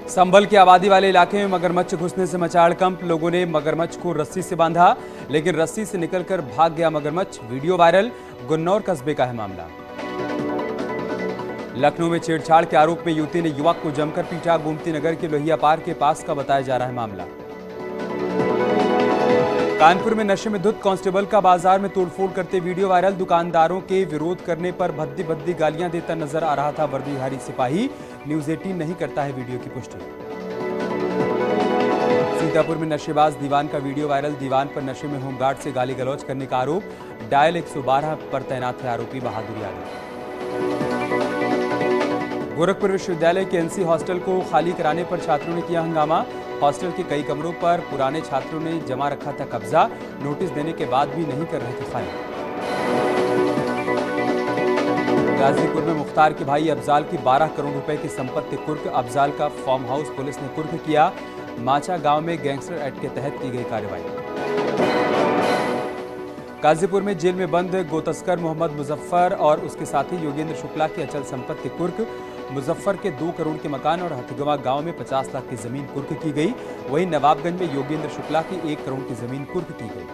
संभल के आबादी वाले इलाके में मगरमच्छ घुसने से मचा हड़कंप। लोगों ने मगरमच्छ को रस्सी से बांधा, लेकिन रस्सी से निकलकर भाग गया मगरमच्छ। Video viral. गुन्नौर कस्बे का है मामला। लखनऊ में छेड़छाड़ के आरोप में युवती ने युवक को जमकर पीटा। गोमती नगर के लोहिया पार के पास का बताया जा रहा है मामला। कानपुर में नशे में धुत कांस्टेबल का बाजार में तोड़फोड़ करते वीडियो वायरल। दुकानदारों के विरोध करने पर भद्दी भद्दी गालियां देता नजर आ रहा था वर्दीधारी सिपाही। न्यूज 18 नहीं करता है वीडियो की पुष्टि। सीतापुर में नशेबाज दीवान का वीडियो वायरल। दीवान पर नशे में होमगार्ड से गाली गलौज करने का आरोप। डायल 112 पर तैनात है आरोपी बहादुर यादव। गोरखपुर विश्वविद्यालय के एनसी हॉस्टल को खाली कराने पर छात्रों ने किया हंगामा। हॉस्टल के कई कमरों पर पुराने छात्रों ने जमा रखा था कब्जा। नोटिस देने के बाद भी नहीं कर रहे थे खाली। गाजीपुर में मुख्तार के भाई अफजाल की 12 करोड़ रुपए की संपत्ति कुर्क। अफजाल का फार्म हाउस पुलिस ने कुर्क किया। माचा गांव में गैंगस्टर एक्ट के तहत की गई कार्रवाई। गाजीपुर में जेल में बंद गोतस्कर मोहम्मद मुजफ्फर और उसके साथी योगेंद्र शुक्ला की अचल संपत्ति कुर्क। मुजफ्फर के 2 करोड़ के मकान और हथगवा गांव में 50 लाख की जमीन कुर्क की गई। वहीं नवाबगंज में योगेंद्र शुक्ला की 1 करोड़ की जमीन कुर्क की गई।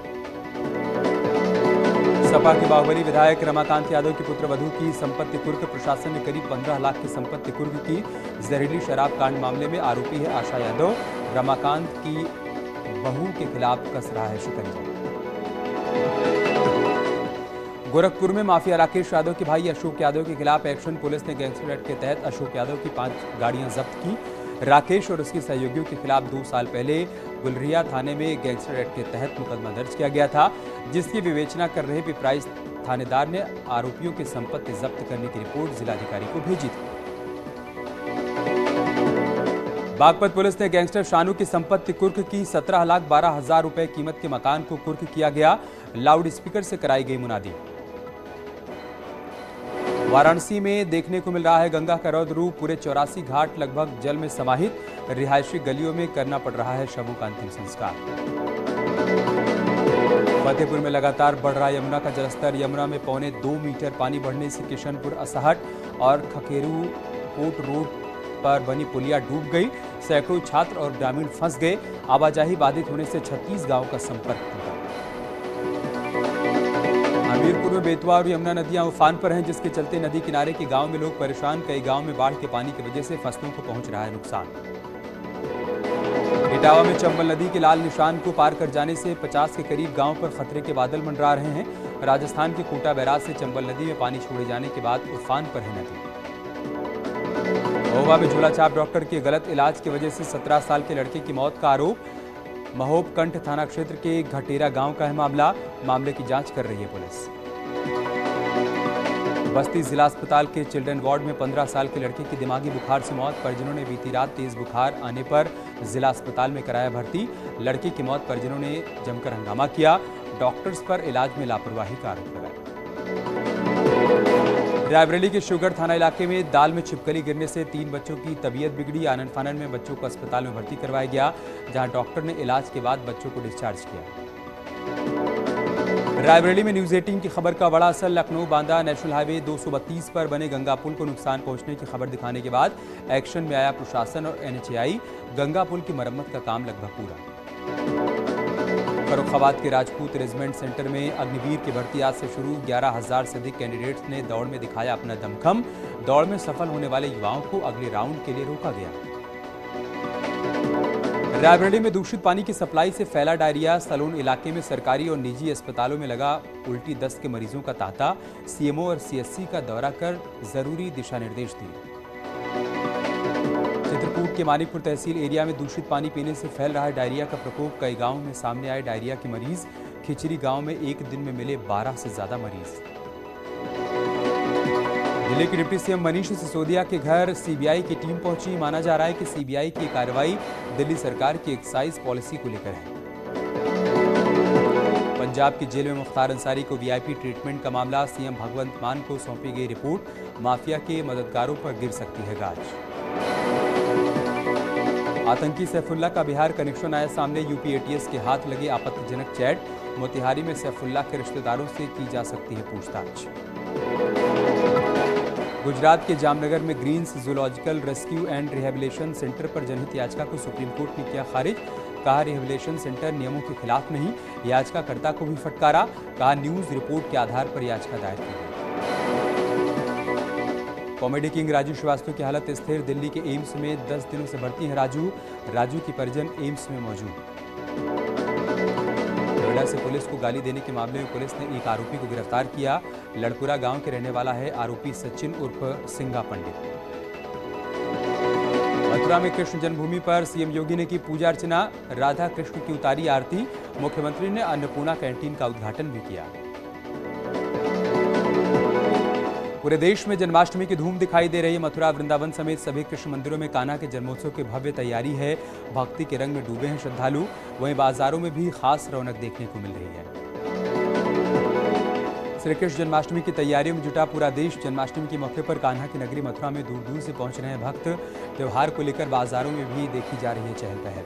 सपा के बाहुबली विधायक रमाकांत यादव की पुत्रवधू की संपत्ति कुर्क। प्रशासन ने करीब 15 लाख की संपत्ति कुर्क की। जहरीली शराब कांड मामले में आरोपी है आशा यादव। रमाकांत की बहू के खिलाफ कस रहा है शिकंजा। गोरखपुर में माफिया राकेश यादव के भाई अशोक यादव के खिलाफ एक्शन। पुलिस ने गैंगस्टर एक्ट के तहत अशोक यादव की 5 गाड़ियां जब्त की। राकेश और उसके सहयोगियों के खिलाफ 2 साल पहले गुलरिया थाने में गैंगस्टर एक्ट के तहत मुकदमा दर्ज किया गया था, जिसकी विवेचना कर रहे पिपराइच थानेदार ने आरोपियों की संपत्ति जब्त करने की रिपोर्ट जिलाधिकारी को भेजी थी। बागपत पुलिस ने गैंगस्टर शानू की संपत्ति कुर्क की। 17,12,000 रुपए कीमत के मकान को कुर्क किया गया। लाउड स्पीकर से कराई गई मुनादी। वाराणसी में देखने को मिल रहा है गंगा का रौद्र रूप। पूरे 84 घाट लगभग जल में समाहित। रिहायशी गलियों में करना पड़ रहा है शवों का अंतिम संस्कार। फतेहपुर में लगातार बढ़ रहा यमुना का जलस्तर। यमुना में 1.25 मीटर पानी बढ़ने से किशनपुर असहट और खखेरू कोट रोड पर बनी पुलिया डूब गई। सैकड़ों छात्र और ग्रामीण फंस गए। आवाजाही बाधित होने से 36 गांवों का संपर्क टूटा। हमीरपुर में बेतवा और यमुना नदियां उफान पर हैं, जिसके चलते नदी किनारे के गांव में लोग परेशान। कई गांव में बाढ़ के पानी की वजह से फसलों को पहुंच रहा है नुकसान। इटावा में चंबल नदी के लाल निशान को पार कर जाने से 50 के करीब गांव पर खतरे के बादल मंडरा रहे हैं। राजस्थान के कोटा बैराज से चंबल नदी में पानी छोड़े जाने के बाद उफान पर है नदी। महोबा में झोलाछाप डॉक्टर के गलत इलाज की वजह से 17 साल के लड़के की मौत का आरोप। महोब कंठ थाना क्षेत्र के घटेरा गांव का है मामला। मामले की जांच कर रही है पुलिस। बस्ती जिला अस्पताल के चिल्ड्रन वार्ड में 15 साल के लड़के की दिमागी बुखार से मौत। परिजनों ने बीती रात तेज बुखार आने पर जिला अस्पताल में कराया भर्ती। लड़के की मौत परिजनों ने जमकर हंगामा किया। डॉक्टर्स पर इलाज में लापरवाही का आरोप लगाया। रायबरेली के शुगर थाना इलाके में दाल में छिपकली गिरने से 3 बच्चों की तबीयत बिगड़ी। आनन फानन में बच्चों को अस्पताल में भर्ती करवाया गया, जहां डॉक्टर ने इलाज के बाद बच्चों को डिस्चार्ज किया। रायबरेली में न्यूज 18 की खबर का बड़ा असर। लखनऊ बांदा नेशनल हाईवे 232 पर बने गंगा पुल को नुकसान पहुंचने की खबर दिखाने के बाद एक्शन में आया प्रशासन और NHAI। गंगा पुल की मरम्मत का काम लगभग पूरा। फर्रुखाबाद के राजपूत रेजिमेंट सेंटर में अग्निवीर की भर्ती आज से शुरू। 11,000 से अधिक कैंडिडेट्स ने दौड़ में दिखाया अपना दमखम। दौड़ में सफल होने वाले युवाओं को अगले राउंड के लिए रोका गया। रायबरेली में दूषित पानी की सप्लाई से फैला डायरिया। सलोन इलाके में सरकारी और निजी अस्पतालों में लगा उल्टी दस्त के मरीजों का तांता। CMO और CSC का दौरा कर जरूरी दिशा निर्देश दिए। चित्रकूट के मानिकपुर तहसील एरिया में दूषित पानी पीने से फैल रहा है डायरिया का प्रकोप। कई गांवों में सामने आए डायरिया के मरीज। खिचरी गांव में एक दिन में मिले 12 से ज्यादा मरीज। दिल्ली के डिप्टी सीएम मनीष सिसोदिया के घर CBI की टीम पहुंची। माना जा रहा है कि CBI की कार्रवाई दिल्ली सरकार की एक्साइज पॉलिसी को लेकर है। पंजाब की जेल में मुख्तार अंसारी को VIP ट्रीटमेंट का मामला। CM भगवंत मान को सौंपी गई रिपोर्ट। माफिया के मददगारों पर गिर सकती है गाज। आतंकी सैफुल्ला का बिहार कनेक्शन आया सामने। यूपी ATS के हाथ लगे आपत्तिजनक चैट। मोतिहारी में सैफुल्ला के रिश्तेदारों से की जा सकती है पूछताछ। गुजरात के जामनगर में greens zoological rescue and rehabilitation centre पर जनहित याचिका को सुप्रीम कोर्ट ने किया खारिज। कहा रिहेबिलिटेशन सेंटर नियमों के खिलाफ नहीं। याचिकाकर्ता को भी फटकारा। कहा न्यूज रिपोर्ट के आधार पर याचिका दायर की गई। कॉमेडी किंग राजू श्रीवास्तव की हालत स्थिर। दिल्ली के एम्स में 10 दिनों से भर्ती है राजू की परिजन एम्स में मौजूद। नोएडा से पुलिस को गाली देने के मामले में पुलिस ने एक आरोपी को गिरफ्तार किया। लड़पुरा गांव के रहने वाला है आरोपी सचिन उर्फ सिंगा पंडित। मथुरा में कृष्ण जन्मभूमि पर सीएम योगी ने की पूजा अर्चना। राधा कृष्ण की उतारी आरती। मुख्यमंत्री ने अन्नपूर्णा कैंटीन का उद्घाटन भी किया। पूरे देश में जन्माष्टमी की धूम दिखाई दे रही है। मथुरा वृंदावन समेत सभी कृष्ण मंदिरों में कान्हा के जन्मोत्सव की भव्य तैयारी है। भक्ति के रंग में डूबे हैं श्रद्धालु। वहीं बाजारों में भी खास रौनक देखने को मिल रही है। श्री कृष्ण जन्माष्टमी की तैयारियों में जुटा पूरा देश। जन्माष्टमी के मौके पर कान्हा की नगरी मथुरा में दूर दूर से पहुंच रहे हैं भक्त। त्योहार को लेकर बाजारों में भी देखी जा रही है चहल पहल।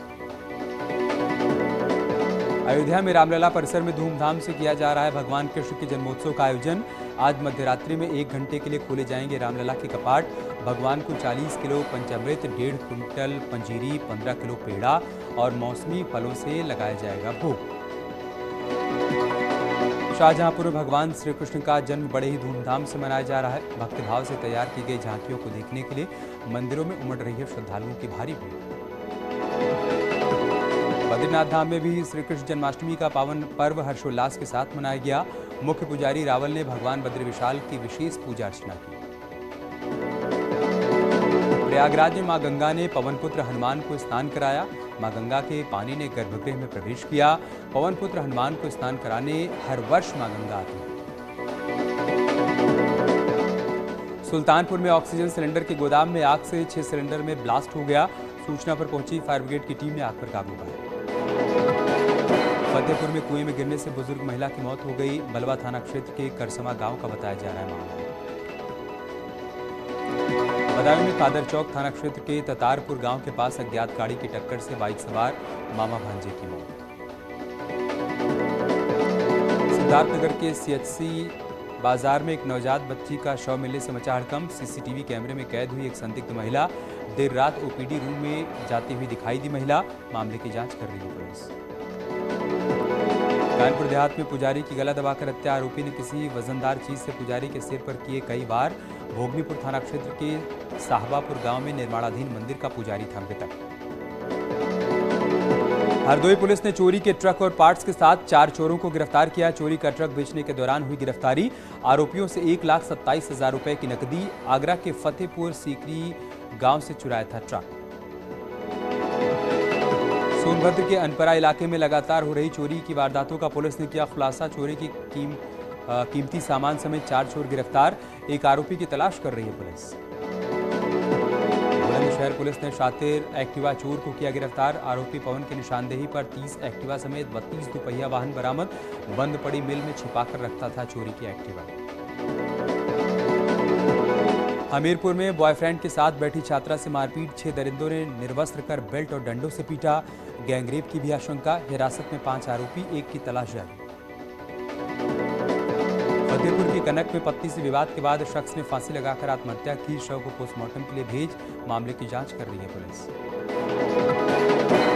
अयोध्या में रामलला परिसर में धूमधाम से किया जा रहा है भगवान कृष्ण के जन्मोत्सव का आयोजन। आज मध्यरात्रि में 1 घंटे के लिए खोले जाएंगे रामलला के कपाट। भगवान को 40 किलो पंचामृत, 1.5 क्विंटल पंजीरी, 15 किलो पेड़ा और मौसमी फलों से लगाया जाएगा भोग। शाहजहांपुर में भगवान श्री कृष्ण का जन्म बड़े ही धूमधाम से मनाया जा रहा है। भक्तिभाव से तैयार की गई झांकियों को देखने के लिए मंदिरों में उमड़ रही है श्रद्धालुओं की भारी भीड़। बद्रीनाथ धाम में भी श्री कृष्ण जन्माष्टमी का पावन पर्व हर्षोल्लास के साथ मनाया गया। मुख्य पुजारी रावल ने भगवान बद्री विशाल की विशेष पूजा अर्चना की। प्रयागराज में मां गंगा ने पवन पुत्र हनुमान को स्नान कराया। मां गंगा के पानी ने गर्भगृह में प्रवेश किया। पवन पुत्र हनुमान को स्नान कराने हर वर्ष मां गंगा आती है। सुल्तानपुर में ऑक्सीजन सिलेंडर के गोदाम में आग से 6 सिलेंडर में ब्लास्ट हो गया। सूचना पर पहुंची फायर ब्रिगेड की टीम ने आग पर काबू पाया। फतेहपुर में कुएं में गिरने से बुजुर्ग महिला की मौत हो गई। बलवा थाना क्षेत्र के करसमा गांव का बताया जा रहा है मामला। बदायूं में कादर चौक थाना क्षेत्र के ततारपुर गांव के पास अज्ञात गाड़ी की टक्कर से बाइक सवार मामा भांजे की मौत। सिद्धार्थनगर के सीएचसी बाजार में एक नवजात बच्ची का शव मिलने से मचा हड़कंप। सीसीटीवी कैमरे में कैद हुई एक संदिग्ध महिला देर रात ओपीडी रूम में जाती हुई दिखाई दी महिला। मामले की जांच कर रही है पुलिस। कानपुर देहात में पुजारी की गला दबाकर हत्या। आरोपी ने किसी वजनदार चीज से पुजारी के सिर पर किए कई वार। भोगनीपुर थाना क्षेत्र के साहबापुर गांव में निर्माणाधीन मंदिर का पुजारी था मृतक। हरदोई पुलिस ने चोरी के ट्रक और पार्ट्स के साथ 4 चोरों को गिरफ्तार किया। चोरी का ट्रक बेचने के दौरान हुई गिरफ्तारी। आरोपियों से 1,27,000 रुपए की नकदी। आगरा के फतेहपुर सीकरी गांव से चुराया था ट्रक। सोनभद्र के अनपरा इलाके में लगातार हो रही चोरी की वारदातों का पुलिस ने किया खुलासा। चोरी की कीमती सामान समेत 4 चोर गिरफ्तार। एक आरोपी की तलाश कर रही है पुलिस। बुलंदशहर पुलिस ने शातिर एक्टिवा चोर को किया गिरफ्तार। आरोपी पवन की निशानदेही पर 30 एक्टिवा समेत 32 दुपहिया वाहन बरामद। बंद पड़ी मिल में छिपाकर रखता था चोरी की एक्टिवा। हमीरपुर में बॉयफ्रेंड के साथ बैठी छात्रा से मारपीट। 6 दरिंदों ने निर्वस्त्र कर बेल्ट और डंडों से पीटा। गैंगरेप की भी आशंका। हिरासत में 5 आरोपी, एक की तलाश जारी। फतेहपुर की कनक में पत्नी से विवाद के बाद शख्स ने फांसी लगाकर आत्महत्या की। शव को पोस्टमार्टम के लिए भेज मामले की जांच कर रही है पुलिस।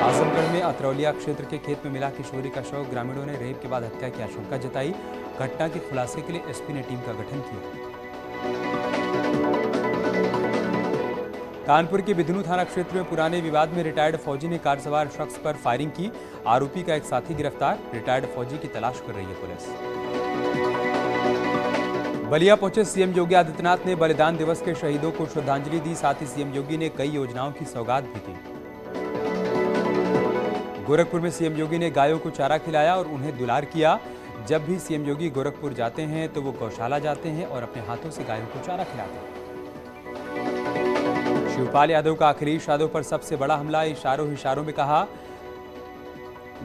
आजमगढ़ में अतरौलिया क्षेत्र के खेत में मिला किशोरी का शव। ग्रामीणों ने रेप के बाद हत्या की आशंका जताई। घटना के खुलासे के लिए एसपी ने टीम का गठन किया। कानपुर के बिधनू थाना क्षेत्र में पुराने विवाद में रिटायर्ड फौजी ने कार सवार शख्स पर फायरिंग की। आरोपी का एक साथी गिरफ्तार। रिटायर्ड फौजी की तलाश कर रही है पुलिस। बलिया पहुंचे सीएम योगी आदित्यनाथ ने बलिदान दिवस के शहीदों को श्रद्धांजलि दी। साथ ही सीएम योगी ने कई योजनाओं की सौगात भी दी। गोरखपुर में सीएम योगी ने गायों को चारा खिलाया और उन्हें दुलार किया। जब भी सीएम योगी गोरखपुर जाते हैं तो वो गौशाला जाते हैं और अपने हाथों से गायों को चारा खिलाते हैं। शिवपाल यादव का अखिलेश यादव पर सबसे बड़ा हमला। इशारों में कहा,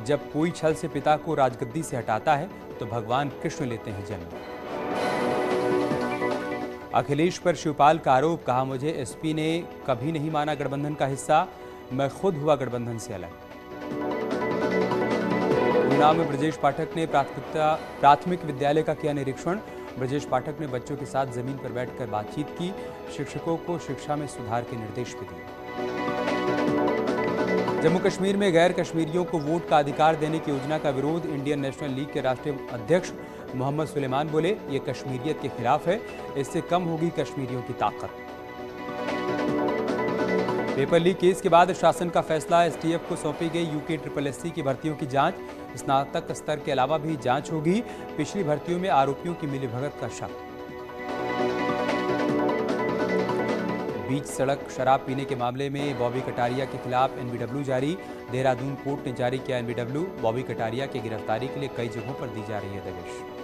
जब कोई छल से पिता को राजगद्दी से हटाता है तो भगवान कृष्ण लेते हैं जन्म। अखिलेश पर शिवपाल का आरोप। कहा, मुझे एसपी ने कभी नहीं माना गठबंधन का हिस्सा, मैं खुद हुआ गठबंधन से अलग। उन्नाव में ब्रजेश पाठक ने प्राथमिक विद्यालय का किया निरीक्षण। ब्रजेश पाठक ने बच्चों के साथ जमीन पर बैठकर बातचीत की, शिक्षकों को शिक्षा में सुधार के निर्देश भी दिए। जम्मू कश्मीर में गैर कश्मीरियों को वोट का अधिकार देने की योजना का विरोध। इंडियन नेशनल लीग के राष्ट्रीय अध्यक्ष मोहम्मद सुलेमान बोले, ये कश्मीरियत के खिलाफ है, इससे कम होगी कश्मीरियों की ताकत। पेपर लीक केस के बाद शासन का फैसला, एसटीएफ को सौंपी गई यूके SSSC की भर्तियों की जांच। स्नातक स्तर के अलावा भी जांच होगी। पिछली भर्तियों में आरोपियों की मिलीभगत का शक। बीच सड़क शराब पीने के मामले में बॉबी कटारिया के खिलाफ एनबीडब्ल्यू जारी। देहरादून कोर्ट ने जारी किया एनबीडब्ल्यू। बॉबी कटारिया की गिरफ्तारी के लिए कई जगहों पर दी जा रही है दबिश।